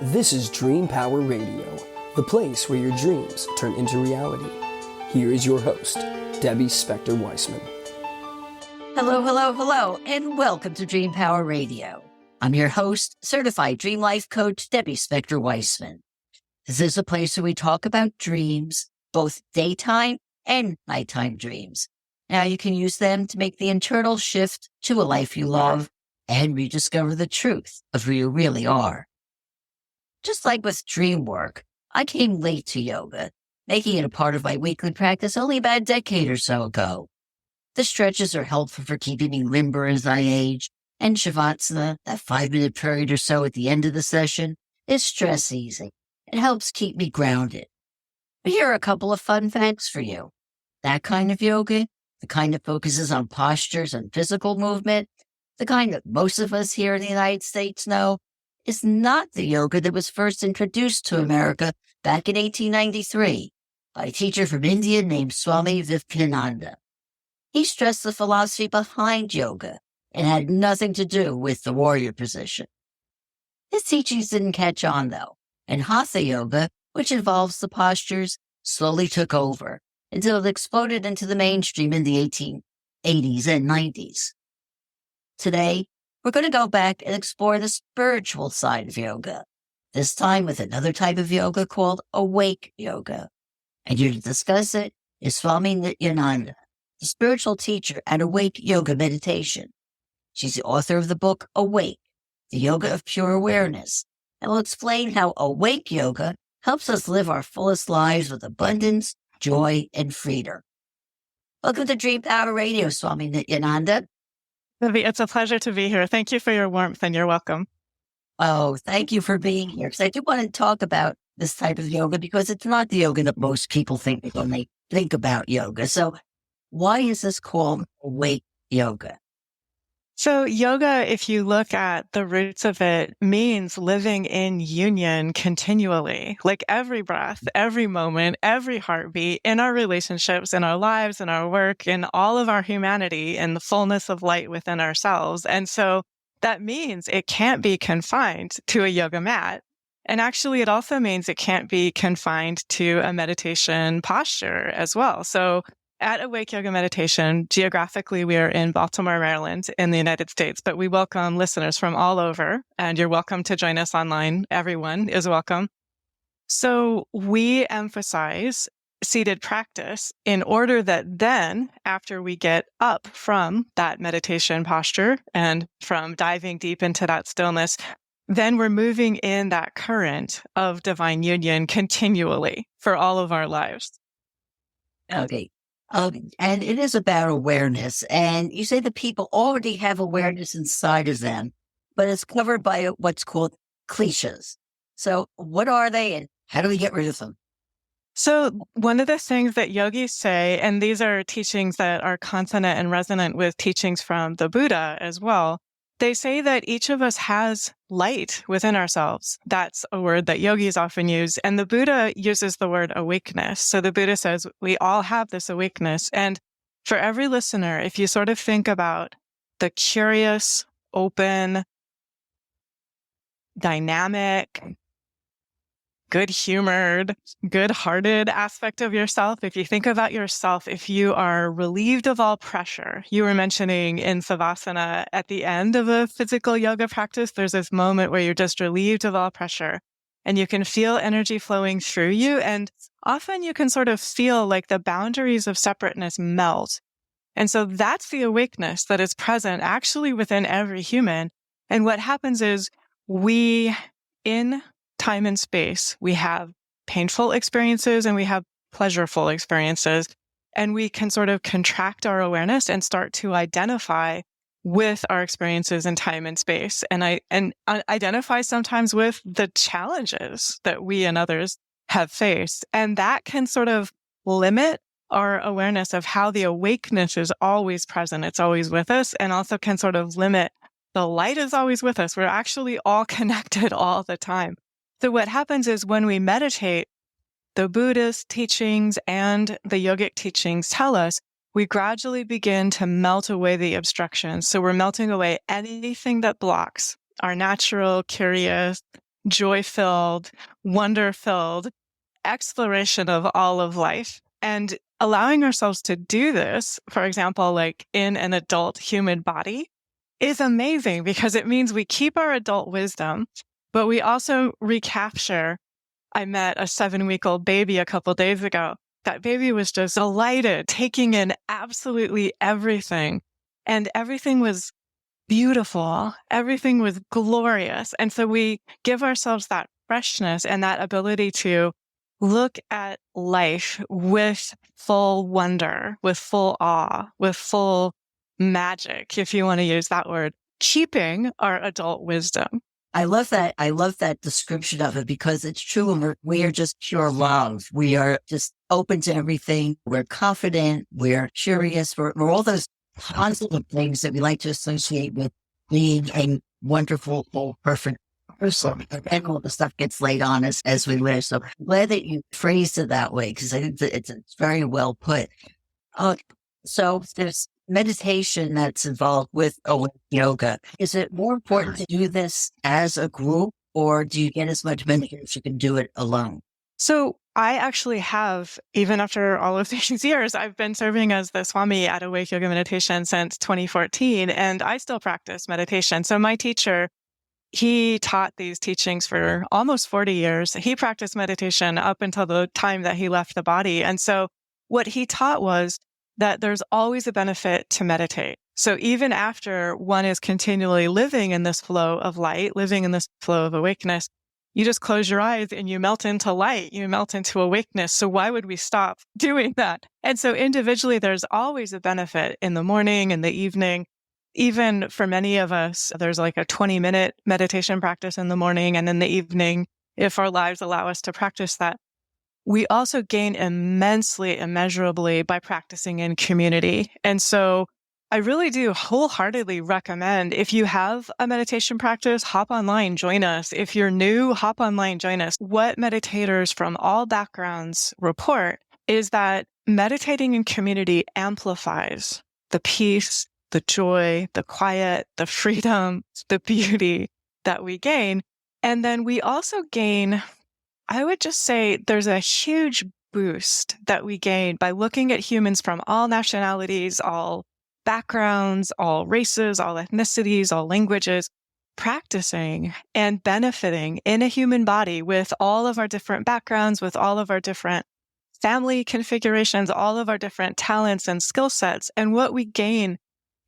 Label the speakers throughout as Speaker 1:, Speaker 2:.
Speaker 1: This is Dream Power Radio, the place where your dreams turn into reality. Here is your host, Debbie Spector-Weissman.
Speaker 2: Hello, and welcome to Dream Power Radio. I'm your host, certified dream life coach, Debbie Spector-Weissman. This is a place where we talk about dreams, both daytime and nighttime dreams. Now you can use them to make the internal shift to a life you love and rediscover the truth of who you really are. Just like with dream work, I came late to yoga, making it a part of my weekly practice only about a decade or so ago. The stretches are helpful for keeping me limber as I age, and Shavasana, that 5-minute period or so at the end of the session, is stress easing. It helps keep me grounded. But here are a couple of fun facts for you. That kind of yoga, the kind that focuses on postures and physical movement, the kind that most of us here in the United States know, is not the yoga that was first introduced to America back in 1893 by a teacher from India named Swami Nityananda. He stressed the philosophy behind yoga and had nothing to do with the warrior position. His teachings didn't catch on, though, and Hatha Yoga, which involves the postures, slowly took over until it exploded into the mainstream in the 1880s and 90s. Today, we're going to go back and explore the spiritual side of yoga, this time with another type of yoga called awake yoga. And here to discuss it is Swami Nityananda, the spiritual teacher at Awake Yoga Meditation. She's the author of the book Awake, the Yoga of Pure Awareness, and will explain how awake yoga helps us live our fullest lives with abundance, joy, and freedom. Welcome to Dream Power Radio, Swami Nityananda.
Speaker 3: It's a pleasure to be here. Thank you for your warmth, and you're welcome.
Speaker 2: Oh, thank you for being here. Because I do want to talk about this type of yoga because it's not the yoga that most people think when they think about yoga. So why is this called awake yoga?
Speaker 3: So yoga, if you look at the roots of it, means living in union continually, like every breath, every moment, every heartbeat, in our relationships, in our lives, in our work, in all of our humanity, in the fullness of light within ourselves. And so that means it can't be confined to a yoga mat. And actually, it also means it can't be confined to a meditation posture as well. So at Awake Yoga Meditation, geographically, we are in Baltimore, Maryland, in the United States, but we welcome listeners from all over, and you're welcome to join us online. Everyone is welcome. So we emphasize seated practice in order that then, after we get up from that meditation posture and from diving deep into that stillness, then we're moving in that current of divine union continually for all of our lives.
Speaker 2: Okay. And it is about awareness. And you say that people already have awareness inside of them, but it's covered by what's called kleshas. So what are they and how do we get rid of them?
Speaker 3: So one of the things that yogis say, and these are teachings that are consonant and resonant with teachings from the Buddha as well, they say that each of us has light within ourselves. That's a word that yogis often use. And the Buddha uses the word awakeness. So the Buddha says we all have this awakeness. And for every listener, if you sort of think about the curious, open, dynamic, good-humored, good-hearted aspect of yourself. If you think about yourself, if you are relieved of all pressure, you were mentioning in Savasana at the end of a physical yoga practice, there's this moment where you're just relieved of all pressure and you can feel energy flowing through you. And often you can sort of feel like the boundaries of separateness melt. And so that's the awakeness that is present actually within every human. And what happens is we, in time and space, we have painful experiences and we have pleasureful experiences, and we can sort of contract our awareness and start to identify with our experiences in time and space, and identify sometimes with the challenges that we and others have faced, and that can sort of limit our awareness of how the awakeness is always present, it's always with us, and also can sort of limit the light is always with us. We're actually all connected all the time. So what happens is when we meditate, the Buddhist teachings and the yogic teachings tell us we gradually begin to melt away the obstructions. So we're melting away anything that blocks our natural, curious, joy-filled, wonder-filled exploration of all of life. And allowing ourselves to do this, for example, like in an adult human body, is amazing because it means we keep our adult wisdom, but we also recapture. I met a 7-week-old baby a couple days ago. That baby was just delighted, taking in absolutely everything. And everything was beautiful. Everything was glorious. And so we give ourselves that freshness and that ability to look at life with full wonder, with full awe, with full magic, if you want to use that word, keeping our adult wisdom.
Speaker 2: I love that. I love that description of it because it's true. We are just pure love. We are just open to everything. We're confident. We're curious. We're all those positive things that we like to associate with being a wonderful, whole, perfect person. And all the stuff gets laid on us as we live. So I'm glad that you phrased it that way because I think that it's very well put. So there's meditation that's involved with yoga. Is it more important to do this as a group or do you get as much benefit if you can do it alone?
Speaker 3: So I actually have, even after all of these years, I've been serving as the Swami at Awake Yoga Meditation since 2014, and I still practice meditation. So my teacher, he taught these teachings for almost 40 years. He practiced meditation up until the time that he left the body. And so what he taught was that there's always a benefit to meditate. So even after one is continually living in this flow of light, living in this flow of awakeness, you just close your eyes and you melt into light, you melt into awakeness. So why would we stop doing that? And so individually, there's always a benefit in the morning and the evening. Even for many of us, there's like a 20-minute meditation practice in the morning and in the evening, if our lives allow us to practice that. We also gain immensely, immeasurably by practicing in community. And so I really do wholeheartedly recommend if you have a meditation practice, hop online, join us. If you're new, hop online, join us. What meditators from all backgrounds report is that meditating in community amplifies the peace, the joy, the quiet, the freedom, the beauty that we gain. And then we also gain, I would just say there's a huge boost that we gain by looking at humans from all nationalities, all backgrounds, all races, all ethnicities, all languages, practicing and benefiting in a human body with all of our different backgrounds, with all of our different family configurations, all of our different talents and skill sets. And what we gain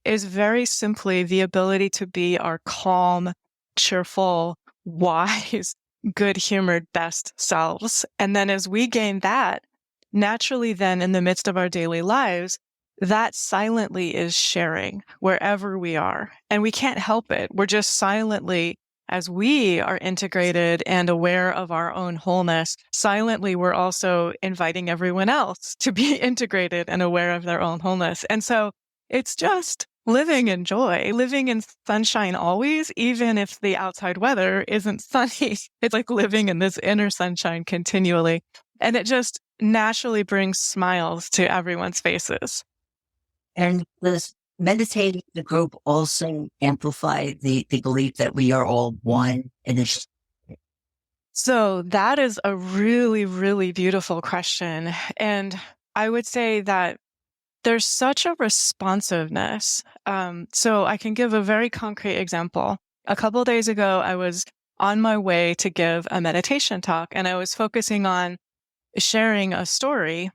Speaker 3: is very simply the ability to be our calm, cheerful, wise, good-humored best selves. And then as we gain that, naturally then in the midst of our daily lives, that silently is sharing wherever we are. And we can't help it. We're just silently, as we are integrated and aware of our own wholeness, silently we're also inviting everyone else to be integrated and aware of their own wholeness. And so it's just living in joy, living in sunshine always, even if the outside weather isn't sunny. It's like living in this inner sunshine continually. And it just naturally brings smiles to everyone's faces.
Speaker 2: And this meditating the group also amplify the belief that we are all one.
Speaker 3: So that is a really, really beautiful question. And I would say that there's such a responsiveness. So I can give a very concrete example. A couple of days ago, I was on my way to give a meditation talk, and I was focusing on sharing a story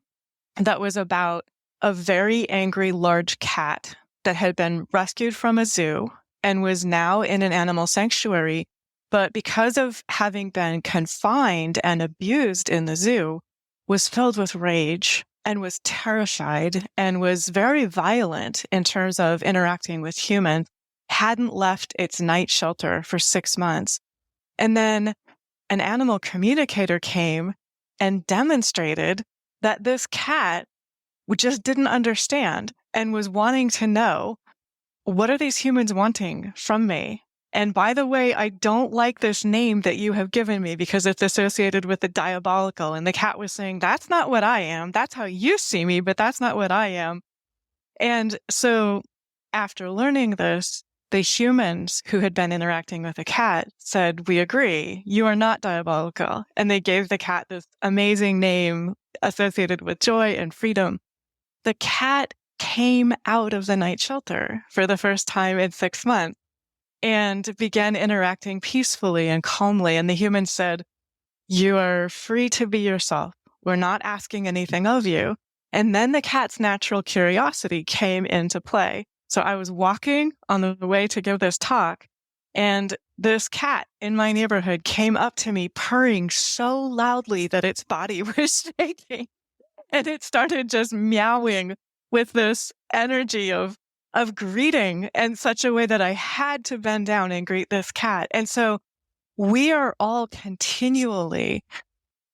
Speaker 3: that was about a very angry large cat that had been rescued from a zoo and was now in an animal sanctuary. But because of having been confined and abused in the zoo, was filled with rage and was terrified and was very violent in terms of interacting with humans, hadn't left its night shelter for 6 months. And then an animal communicator came and demonstrated that this cat just didn't understand and was wanting to know, what are these humans wanting from me? And by the way, I don't like this name that you have given me because it's associated with the diabolical. And the cat was saying, that's not what I am. That's how you see me, but that's not what I am. And so after learning this, the humans who had been interacting with the cat said, "We agree, you are not diabolical." And they gave the cat this amazing name associated with joy and freedom. The cat came out of the night shelter for the first time in 6 months and began interacting peacefully and calmly. And the humans said, "You are free to be yourself. We're not asking anything of you." And then the cat's natural curiosity came into play. So I was walking on the way to give this talk, and this cat in my neighborhood came up to me purring so loudly that its body was shaking. And it started just meowing with this energy of greeting in such a way that I had to bend down and greet this cat. And so we are all continually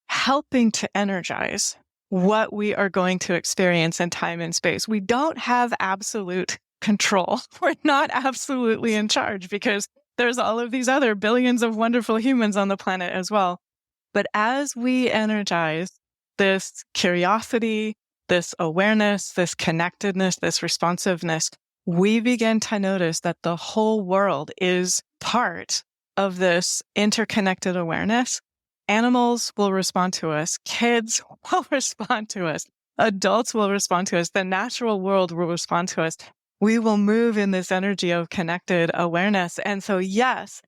Speaker 3: helping to energize what we are going to experience in time and space. We don't have absolute control. We're not absolutely in charge because there's all of these other billions of wonderful humans on the planet as well. But as we energize this curiosity, this awareness, this connectedness, this responsiveness, we begin to notice that the whole world is part of this interconnected awareness. Animals will respond to us. Kids will respond to us. Adults will respond to us. The natural world will respond to us. We will move in this energy of connected awareness. And so, yes,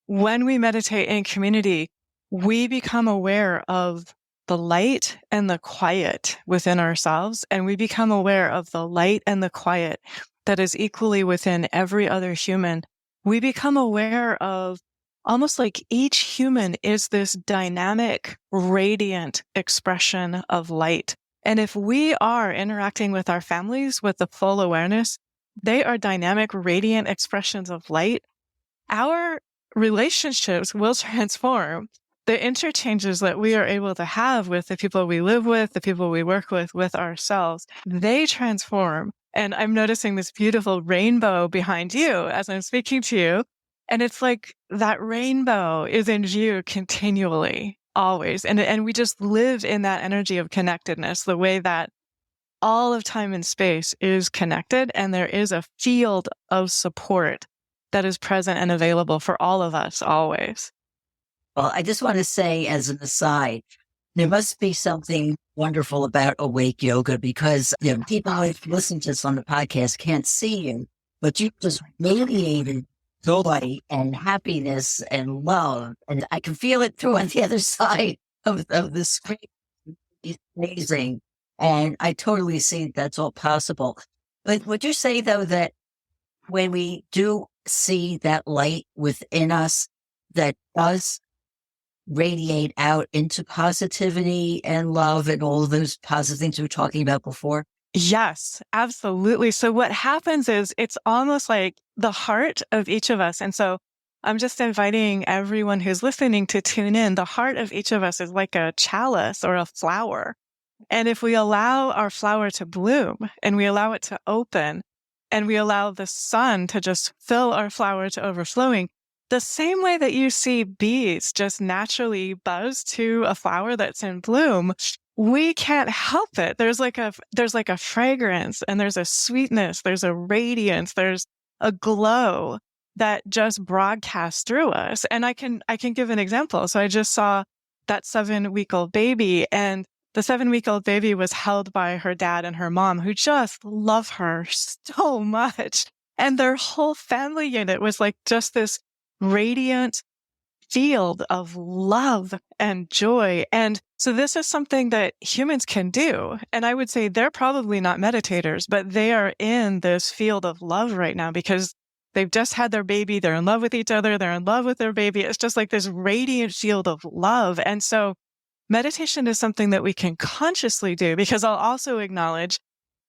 Speaker 3: when we meditate in community, we become aware of the light and the quiet within ourselves, and we become aware of the light and the quiet that is equally within every other human. We become aware of almost like each human is this dynamic, radiant expression of light. And if we are interacting with our families with the full awareness, they are dynamic, radiant expressions of light, our relationships will transform. The interchanges that we are able to have with the people we live with, the people we work with ourselves, they transform. And I'm noticing this beautiful rainbow behind you as I'm speaking to you. And it's like that rainbow is in view continually, always. And we just live in that energy of connectedness, the way that all of time and space is connected, and there is a field of support that is present and available for all of us always.
Speaker 2: Well, I just want to say as an aside, there must be something wonderful about awake yoga because people who listen to this on the podcast can't see you, but you just radiated joy and happiness and love. And I can feel it through on the other side of the screen. It's amazing. And I totally see that's all possible. But would you say, though, that when we do see that light within us that does radiate out into positivity and love and all of those positive things we were talking about before?
Speaker 3: Yes, absolutely. So what happens is it's almost like the heart of each of us. And so I'm just inviting everyone who's listening to tune in. The heart of each of us is like a chalice or a flower. And if we allow our flower to bloom and we allow it to open and we allow the sun to just fill our flower to overflowing, the same way that you see bees just naturally buzz to a flower that's in bloom, we can't help it. There's like a fragrance and there's a sweetness, there's a radiance, there's a glow that just broadcasts through us. And I can give an example. So I just saw that 7-week-old baby, and the 7-week-old baby was held by her dad and her mom, who just love her so much. And their whole family unit was like just this radiant field of love and joy. And so this is something that humans can do. And I would say they're probably not meditators, but they are in this field of love right now because they've just had their baby. They're in love with each other. They're in love with their baby. It's just like this radiant field of love. And so meditation is something that we can consciously do, because I'll also acknowledge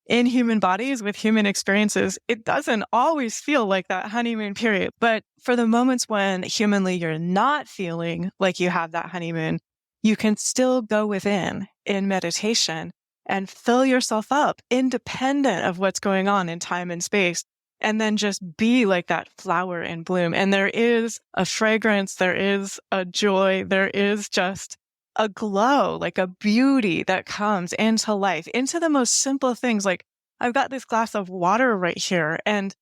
Speaker 3: in human bodies with human experiences, it doesn't always feel like that honeymoon period. But for the moments when humanly you're not feeling like you have that honeymoon, you can still go within in meditation and fill yourself up independent of what's going on in time and space. And then just be like that flower in bloom. And there is a fragrance, there is a joy, there is just a glow, like a beauty that comes into life, into the most simple things. Like, I've got this glass of water right here, and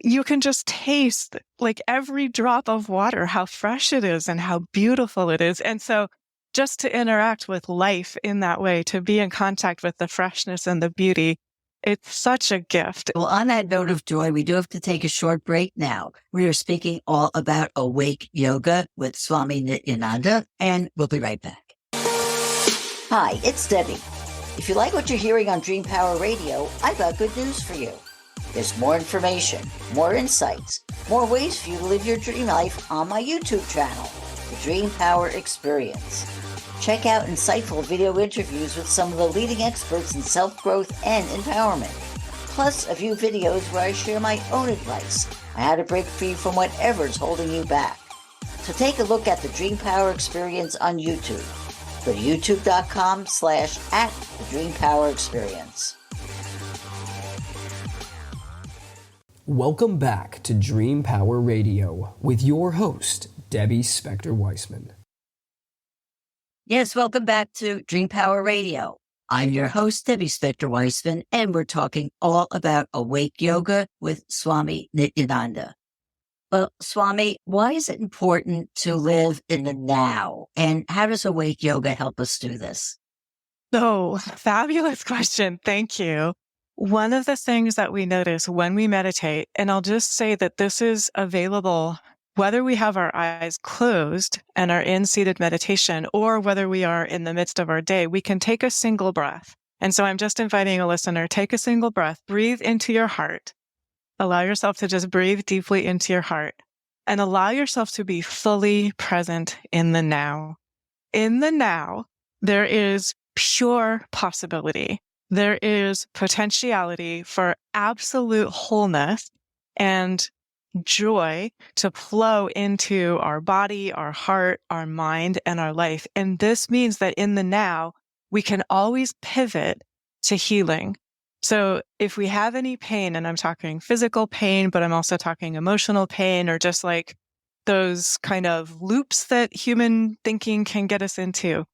Speaker 3: you can just taste like every drop of water, how fresh it is and how beautiful it is. And so just to interact with life in that way, to be in contact with the freshness and the beauty, it's such a gift.
Speaker 2: Well, on that note of joy, we do have to take a short break now. We are speaking all about awake yoga with Swami Nityananda, and we'll be right back. Hi, it's Debbie. If you like what you're hearing on Dream Power Radio, I've got good news for you. There's more information, more insights, more ways for you to live your dream life on my YouTube channel, The Dream Power Experience. Check out insightful video interviews with some of the leading experts in self-growth and empowerment, plus a few videos where I share my own advice on how to break free from whatever's holding you back. So take a look at the Dream Power Experience on YouTube. Go to youtube.com/@thedreampowerexperience.
Speaker 1: Welcome back to Dream Power Radio with your host, Debbie Spector-Weissman.
Speaker 2: Yes, welcome back to Dream Power Radio. I'm your host, Debbie Spector-Weissman, and we're talking all about awake yoga with Swami Nityananda. Well, Swami, why is it important to live in the now? And how does awake yoga help us do this?
Speaker 3: So, fabulous question. Thank you. One of the things that we notice when we meditate, and I'll just say that this is available whether we have our eyes closed and are in seated meditation, or whether we are in the midst of our day, we can take a single breath. And so I'm just inviting a listener, take a single breath, breathe into your heart. Allow yourself to just breathe deeply into your heart and allow yourself to be fully present in the now. In the now, there is pure possibility. There is potentiality for absolute wholeness and joy to flow into our body, our heart, our mind, and our life. And this means that in the now, we can always pivot to healing. So if we have any pain, and I'm talking physical pain, but I'm also talking emotional pain, or just like those kind of loops that human thinking can get us into,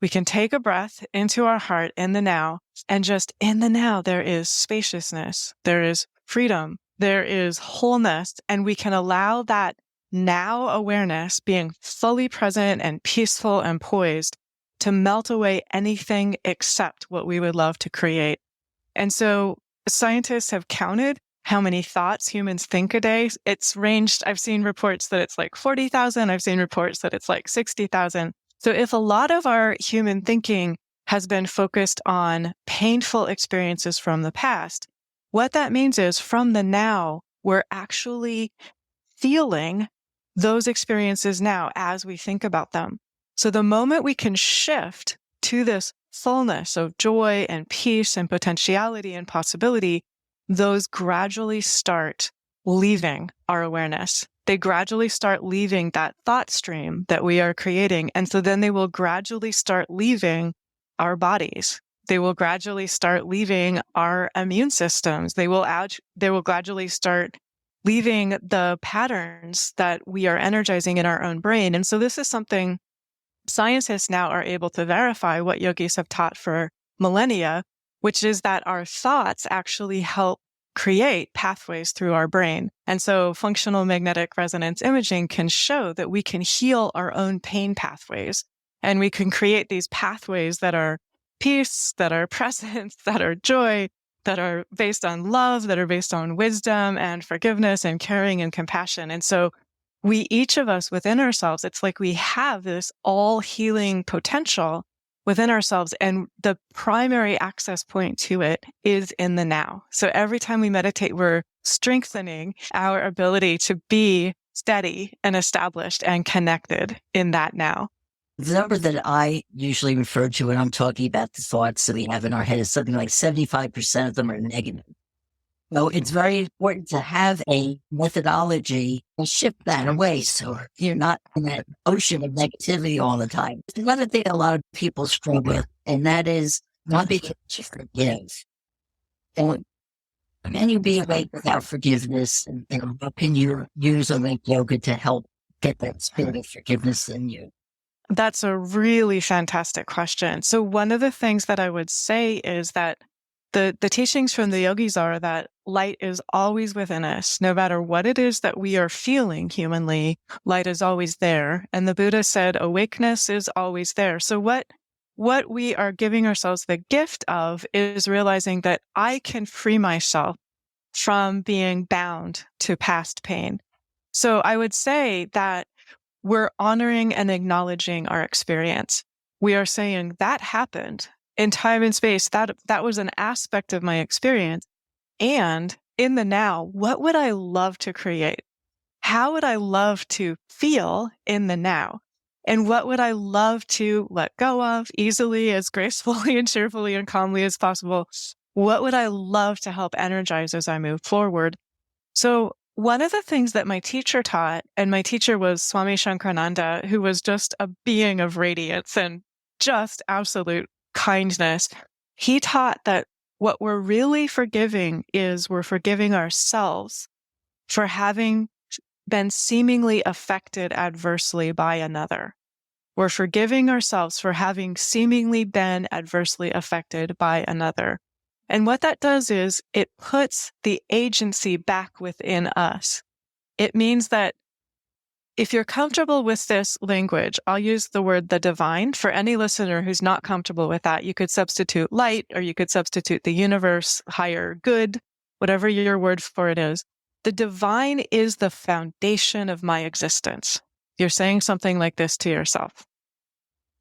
Speaker 3: we can take a breath into our heart in the now, and just in the now, there is spaciousness, there is freedom, there is wholeness, and we can allow that now awareness, being fully present and peaceful and poised, to melt away anything except what we would love to create. And so scientists have counted how many thoughts humans think a day. It's ranged. I've seen reports that it's like 40,000. I've seen reports that it's like 60,000. So if a lot of our human thinking has been focused on painful experiences from the past, what that means is from the now, we're actually feeling those experiences now as we think about them. So the moment we can shift to this fullness of joy and peace and potentiality and possibility, those gradually start leaving our awareness. They gradually start leaving that thought stream that we are creating. And so then they will gradually start leaving our bodies. They will gradually start leaving our immune systems. They will gradually start leaving the patterns that we are energizing in our own brain. And so this is something scientists now are able to verify, what yogis have taught for millennia, which is that our thoughts actually help create pathways through our brain. And so functional magnetic resonance imaging can show that we can heal our own pain pathways, and we can create these pathways that are peace, that are presence, that are joy, that are based on love, that are based on wisdom and forgiveness and caring and compassion. And so we, each of us within ourselves, it's like we have this all healing potential within ourselves. And the primary access point to it is in the now. So every time we meditate, we're strengthening our ability to be steady and established and connected in that now.
Speaker 2: The number that I usually refer to when I'm talking about the thoughts that we have in our head is something like 75% of them are negative. So it's very important to have a methodology to shift that away so you're not in that ocean of negativity all the time. Another thing a lot of people struggle with, and that is not being able to forgive. And can you be awake without forgiveness? And how can you use awake yoga to help get that spirit of forgiveness in you?
Speaker 3: That's a really fantastic question. So one of the things that I would say is that The teachings from the yogis are that light is always within us. No matter what it is that we are feeling humanly, light is always there. And the Buddha said awakeness is always there. So what we are giving ourselves the gift of is realizing that I can free myself from being bound to past pain. So I would say that we're honoring and acknowledging our experience. We are saying that happened in time and space. That was an aspect of my experience. And in the now, what would I love to create? How would I love to feel in the now? And what would I love to let go of easily, as gracefully and cheerfully and calmly as possible? What would I love to help energize as I move forward? So one of the things that my teacher taught, and my teacher was Swami Nityananda, who was just a being of radiance and just absolute kindness. He taught that what we're really forgiving is we're forgiving ourselves for having been seemingly affected adversely by another. We're forgiving ourselves for having seemingly been adversely affected by another. And what that does is it puts the agency back within us. It means that if you're comfortable with this language, I'll use the word the divine. For any listener who's not comfortable with that, you could substitute light, or you could substitute the universe, higher good, whatever your word for it is. The divine is the foundation of my existence. You're saying something like this to yourself.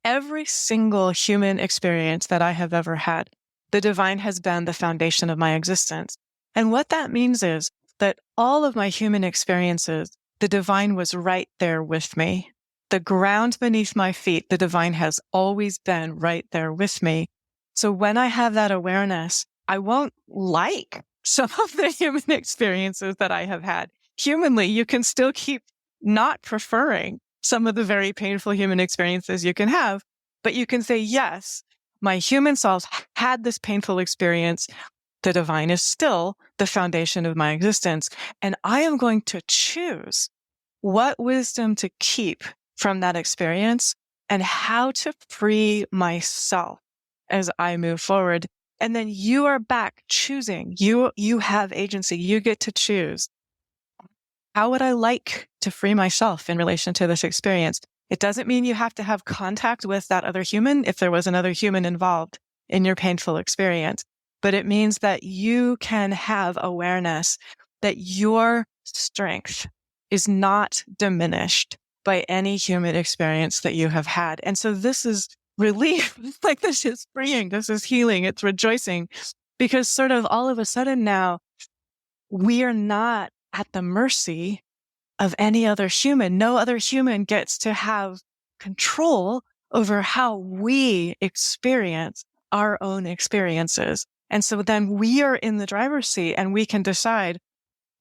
Speaker 3: Every single human experience that I have ever had, the divine has been the foundation of my existence. And what that means is that all of my human experiences, the divine was right there with me. The ground beneath my feet, the divine has always been right there with me. So when I have that awareness, I won't like some of the human experiences that I have had. Humanly, you can still keep not preferring some of the very painful human experiences you can have, but you can say, yes, my human self had this painful experience. The divine is still the foundation of my existence. And I am going to choose what wisdom to keep from that experience and how to free myself as I move forward. And then you are back choosing. You have agency. You get to choose. How would I like to free myself in relation to this experience? It doesn't mean you have to have contact with that other human if there was another human involved in your painful experience. But it means that you can have awareness that your strength is not diminished by any human experience that you have had. And so this is relief. Like, this is freeing. This is healing. It's rejoicing, because sort of all of a sudden now we are not at the mercy of any other human. No other human gets to have control over how we experience our own experiences. And so then we are in the driver's seat and we can decide,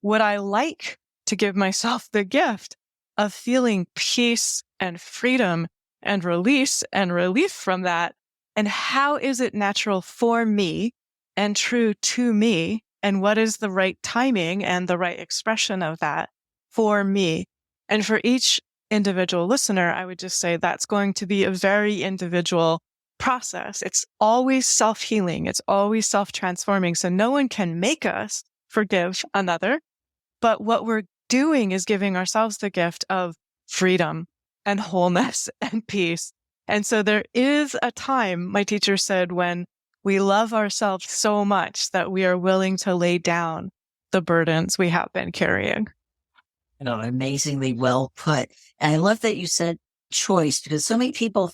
Speaker 3: would I like to give myself the gift of feeling peace and freedom and release and relief from that? And how is it natural for me and true to me? And what is the right timing and the right expression of that for me? And for each individual listener, I would just say that's going to be a very individual process. It's always self-healing. It's always self-transforming. So no one can make us forgive another. But what we're doing is giving ourselves the gift of freedom and wholeness and peace. And so there is a time, my teacher said, when we love ourselves so much that we are willing to lay down the burdens we have been carrying.
Speaker 2: Amazingly well put. And I love that you said choice, because so many people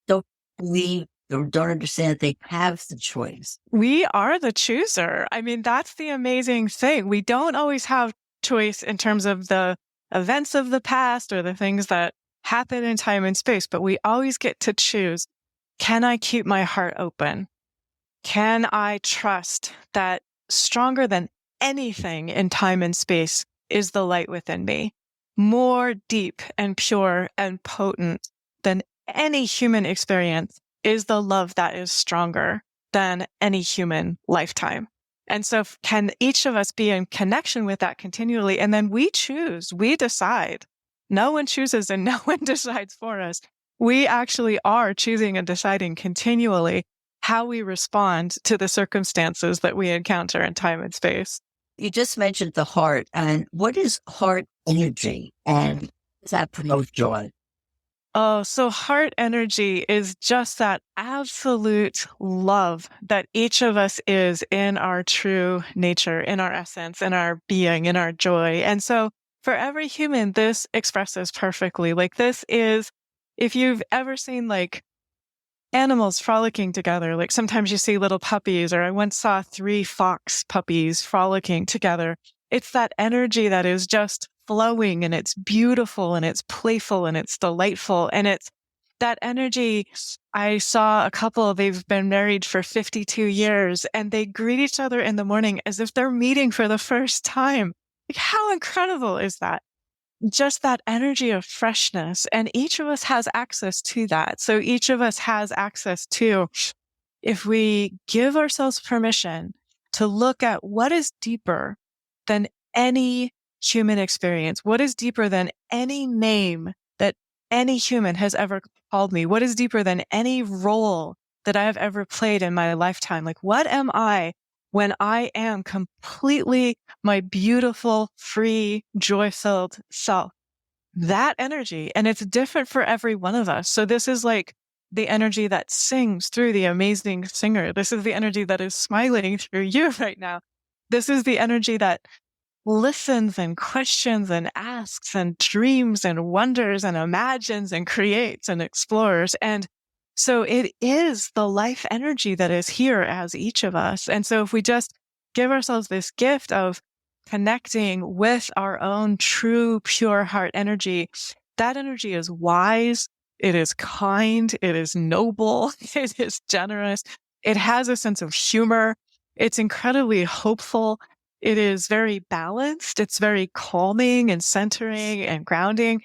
Speaker 2: don't believe or don't understand that they have the choice.
Speaker 3: We are the chooser. I mean, that's the amazing thing. We don't always have choice in terms of the events of the past or the things that happen in time and space, but we always get to choose. Can I keep my heart open? Can I trust that stronger than anything in time and space is the light within me, more deep and pure and potent than any human experience is the love that is stronger than any human lifetime? And so can each of us be in connection with that continually? And then we choose, we decide. No one chooses and no one decides for us. We actually are choosing and deciding continually how we respond to the circumstances that we encounter in time and space.
Speaker 2: You just mentioned the heart, and what is heart energy, and does that promote joy?
Speaker 3: Oh, so heart energy is just that absolute love that each of us is in our true nature, in our essence, in our being, in our joy. And so for every human, this expresses perfectly. Like this is, if you've ever seen like animals frolicking together, like sometimes you see little puppies, or I once saw 3 fox puppies frolicking together. It's that energy that is just flowing, and it's beautiful, and it's playful, and it's delightful. And it's that energy. I saw a couple, they've been married for 52 years, and they greet each other in the morning as if they're meeting for the first time. Like, how incredible is that? Just that energy of freshness. And each of us has access to that. So each of us has access to, if we give ourselves permission to look at what is deeper than any human experience, what is deeper than any name that any human has ever called me, what is deeper than any role that I have ever played in my lifetime. Like, what am I when I am completely my beautiful, free, joy-filled self? That energy. And it's different for every one of us. So this is like the energy that sings through the amazing singer. This is the energy that is smiling through you right now. This is the energy that listens and questions and asks and dreams and wonders and imagines and creates and explores. And so it is the life energy that is here as each of us. And so if we just give ourselves this gift of connecting with our own true, pure heart energy, that energy is wise, it is kind, it is noble, it is generous, it has a sense of humor, it's incredibly hopeful, it is very balanced, it's very calming and centering and grounding.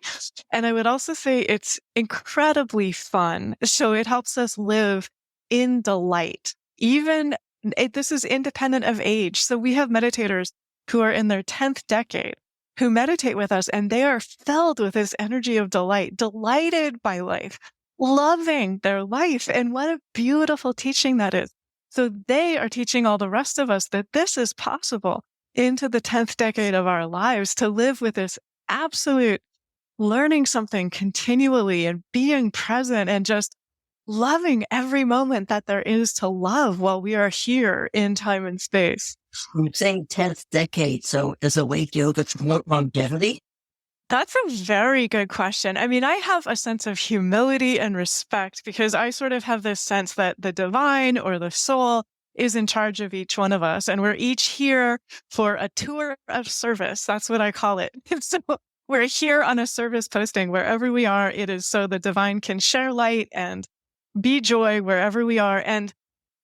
Speaker 3: And I would also say it's incredibly fun. So it helps us live in delight. This is independent of age. So we have meditators who are in their 10th decade who meditate with us, and they are filled with this energy of delight, delighted by life, loving their life. And what a beautiful teaching that is. So they are teaching all the rest of us that this is possible into the 10th decade of our lives, to live with this absolute learning something continually and being present and just loving every moment that there is to love while we are here in time and space.
Speaker 2: I'm saying 10th decade, so is awake yoga promote longevity?
Speaker 3: That's a very good question. I mean, I have a sense of humility and respect because I sort of have this sense that the divine or the soul is in charge of each one of us. And we're each here for a tour of service. That's what I call it. So we're here on a service posting wherever we are. It is so the divine can share light and be joy wherever we are. And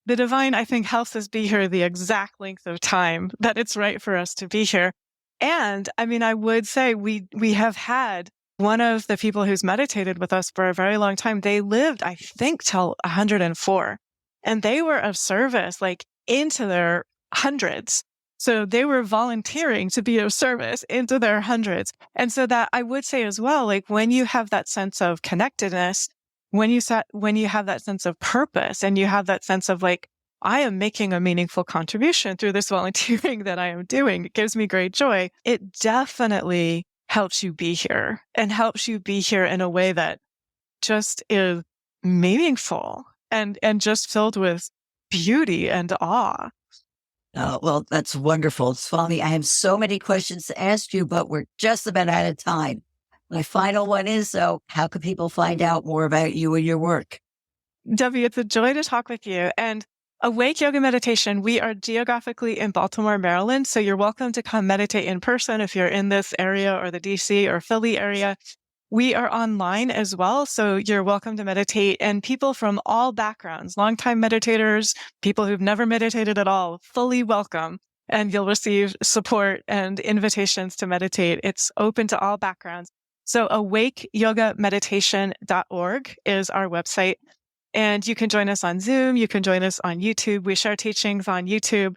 Speaker 3: the divine, I think, helps us be here the exact length of time that it's right for us to be here. And I mean, I would say we have had one of the people who's meditated with us for a very long time. They lived, I think, till 104. And they were of service, like into their hundreds. So they were volunteering to be of service into their hundreds. And so that I would say as well, like when you have that sense of connectedness, when you have that sense of purpose and you have that sense of like, I am making a meaningful contribution through this volunteering that I am doing, it gives me great joy. It definitely helps you be here and helps you be here in a way that just is meaningful and just filled with beauty and awe.
Speaker 2: Oh, well, that's wonderful. Swami, I have so many questions to ask you, but we're just about out of time. My final one is, though, how can people find out more about you and your work?
Speaker 3: Debbie, it's a joy to talk with you. And Awake Yoga Meditation, we are geographically in Baltimore, Maryland. So you're welcome to come meditate in person if you're in this area or the DC or Philly area. We are online as well, so you're welcome to meditate. And people from all backgrounds, longtime meditators, people who've never meditated at all, fully welcome. And you'll receive support and invitations to meditate. It's open to all backgrounds. So awakeyogameditation.org is our website. And you can join us on Zoom. You can join us on YouTube. We share teachings on YouTube.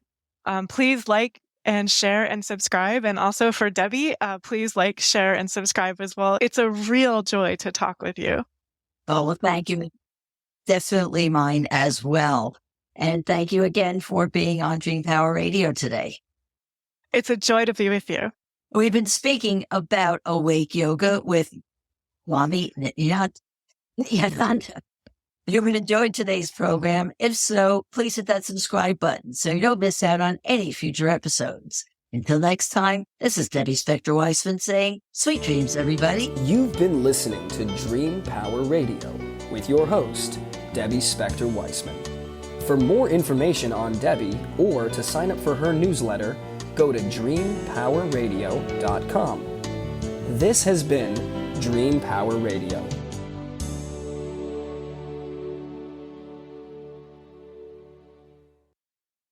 Speaker 3: Please like and share and subscribe. And also for Debbie, please like, share, and subscribe as well. It's a real joy to talk with you.
Speaker 2: Oh, well, thank you. Definitely mine as well. And thank you again for being on Dream Power Radio today.
Speaker 3: It's a joy to be with you.
Speaker 2: We've been speaking about awake yoga with Swami Nityananda. You've enjoyed today's program. If so, please hit that subscribe button so you don't miss out on any future episodes. Until next time, this is Debbie Spector-Weissman saying, sweet dreams, everybody.
Speaker 1: You've been listening to Dream Power Radio with your host, Debbie Spector-Weissman. For more information on Debbie or to sign up for her newsletter, go to dreampowerradio.com. This has been Dream Power Radio.